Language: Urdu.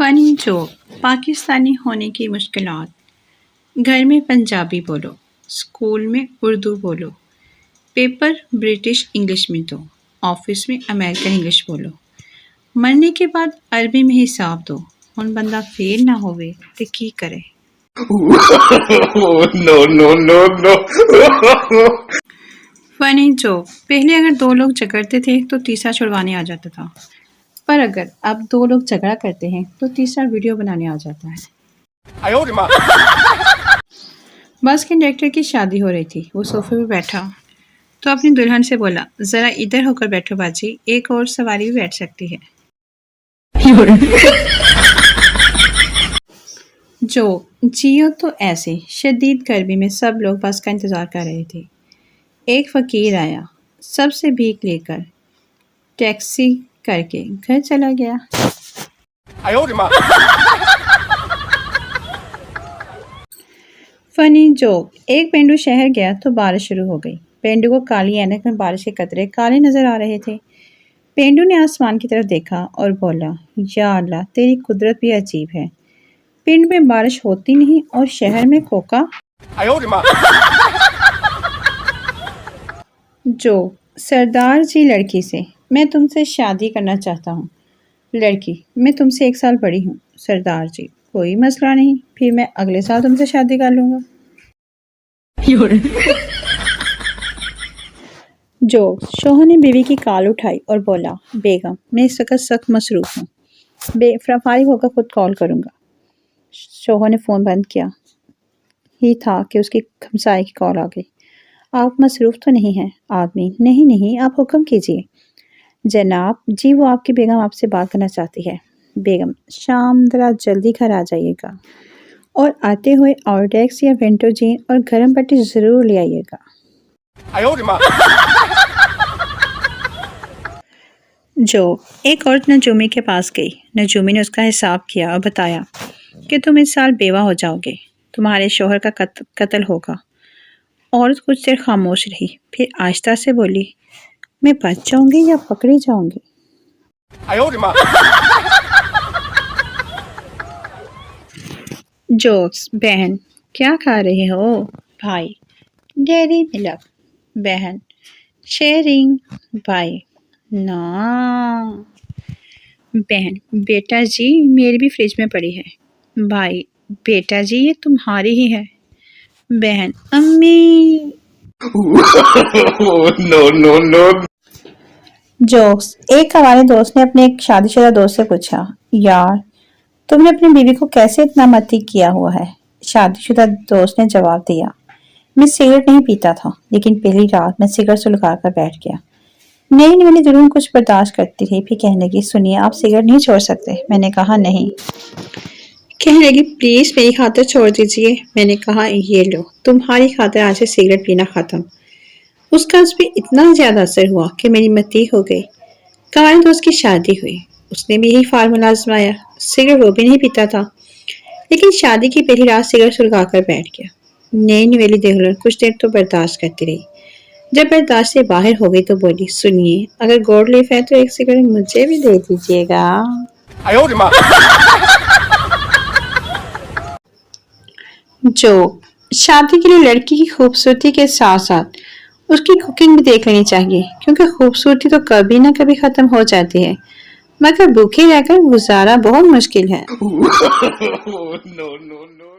فنی جوک پاکستانی ہونے کی مشکلات۔ گھر میں پنجابی بولو، اسکول میں اردو بولو، پیپر برٹش انگلش میں دو، آفس میں امریکن انگلش بولو، مرنے کے بعد عربی میں حساب دو، ہن بندہ فیل نہ ہوئے تو کی کرے۔ No. فنی جوک، پہلے اگر دو لوگ جھگڑتے تھے تو تیسرا چھڑوانے آ جاتا تھا، پر اگر اب دو لوگ جھگڑا کرتے ہیں تو تیسرا ویڈیو بنانے آ جاتا ہے۔ بس کنڈکٹر کی شادی ہو رہی تھی، وہ صوفے پہ بیٹھا تو اپنی دلہن سے بولا، ذرا ادھر ہو کر بیٹھو باجی، ایک اور سواری بھی بیٹھ سکتی ہے۔ جو جیو تو ایسے شدید گرمی میں سب لوگ بس کا انتظار کر رہے تھے۔ ایک فقیر آیا، سب سے بھیک لے کر ٹیکسی کر کے گھر چلا گیا۔ فنی جوک، ایک پینڈو شہر گیا تو بارش شروع ہو گئی۔ پینڈو کو کالی اینک میں بارش کے قطرے کالے نظر آ رہے تھے۔ پینڈو نے آسمان کی طرف دیکھا اور بولا، یا اللہ تیری قدرت بھی عجیب ہے، پنڈ میں بارش ہوتی نہیں اور شہر میں کوکا۔ جو سردار جی لڑکی سے، میں تم سے شادی کرنا چاہتا ہوں۔ لڑکی، میں تم سے 1 سال بڑی ہوں۔ سردار جی، کوئی مسئلہ نہیں، پھر میں اگلے سال تم سے شادی کر لوں گا۔ جو شوہر نے بیوی کی کال اٹھائی اور بولا، بیگم میں اس وقت سخت مصروف ہوں، فارغ ہو کر خود کال کروں گا۔ شوہر نے فون بند کیا ہی تھا کہ اس کی ہمسائے کی کال آ گئی۔ آپ مصروف تو نہیں ہیں؟ آدمی، نہیں آپ حکم کیجیے۔ جناب جی، وہ آپ کی بیگم آپ سے بات کرنا چاہتی ہے۔ بیگم، شام ذرا جلدی گھر آ جائیے گا اور آتے ہوئے آرڈیکس یا وینٹو جین اور گرم پٹی ضرور لے آئیے گا۔ جو ایک عورت نجومی کے پاس گئی، نجومی نے اس کا حساب کیا اور بتایا کہ تم اس سال بیوہ ہو جاؤ گے، تمہارے شوہر کا قتل ہوگا۔ عورت کچھ دیر خاموش رہی، پھر آہستہ سے بولی، میں بچ جاؤں گی یا پکڑی جاؤں گی؟ جوکس، بہن کیا کھا رہے ہو؟ بھائی، ڈیری ملک۔ بہن، شیئرنگ۔ بھائی، نا۔ بہن، بیٹا جی میری بھی فریج میں پڑی ہے۔ بھائی، بیٹا جی یہ تمہاری ہی ہے۔ بہن، امی۔ No. جوکس، ایک ہمارے دوست نے اپنے ایک شادی شدہ دوست سے پوچھا، یار تم نے اپنی بیوی کو کیسے اتنا متی کیا ہوا ہے؟ شادی شدہ دوست نے جواب دیا، میں سگریٹ نہیں پیتا تھا، لیکن پہلی رات میں سگریٹ سلگا کر بیٹھ گیا۔ نئی نویلی دلہن کچھ برداشت کرتی رہی، پھر کہنے لگی، سنیے آپ سگریٹ نہیں چھوڑ سکتے۔ میں نے کہا نہیں۔ کہنے لگی، پلیز میری خاطر چھوڑ دیجئے۔ میں نے کہا، یہ لو تمہاری خاطر آج سے سگریٹ پینا ختم۔ اس کا اس پہ اتنا زیادہ اثر ہوا کہ میری متی ہو گئی۔ ہمارے دوست کی شادی ہوئی، اس نے بھی یہی فارمولا آزمایا، سگریٹ وہ بھی نہیں پیتا تھا، لیکن شادی کی پہلی رات سگریٹ سلگا کر بیٹھ گیا۔ نئی نویلی دلہن کچھ دیر تو برداشت کرتی رہی، جب برداشت سے باہر ہو گئی تو بولی، سنیے اگر گوڈ لیف ہے تو ایک سگریٹ مجھے بھی دے دیجیے گا۔ جو شادی کے لیے لڑکی کی خوبصورتی کے ساتھ ساتھ اس کی کوکنگ بھی دیکھ لینی چاہیے، کیونکہ خوبصورتی تو کبھی نہ کبھی ختم ہو جاتی ہے، مگر بھوکے رہ کر گزارا بہت مشکل ہے۔ No.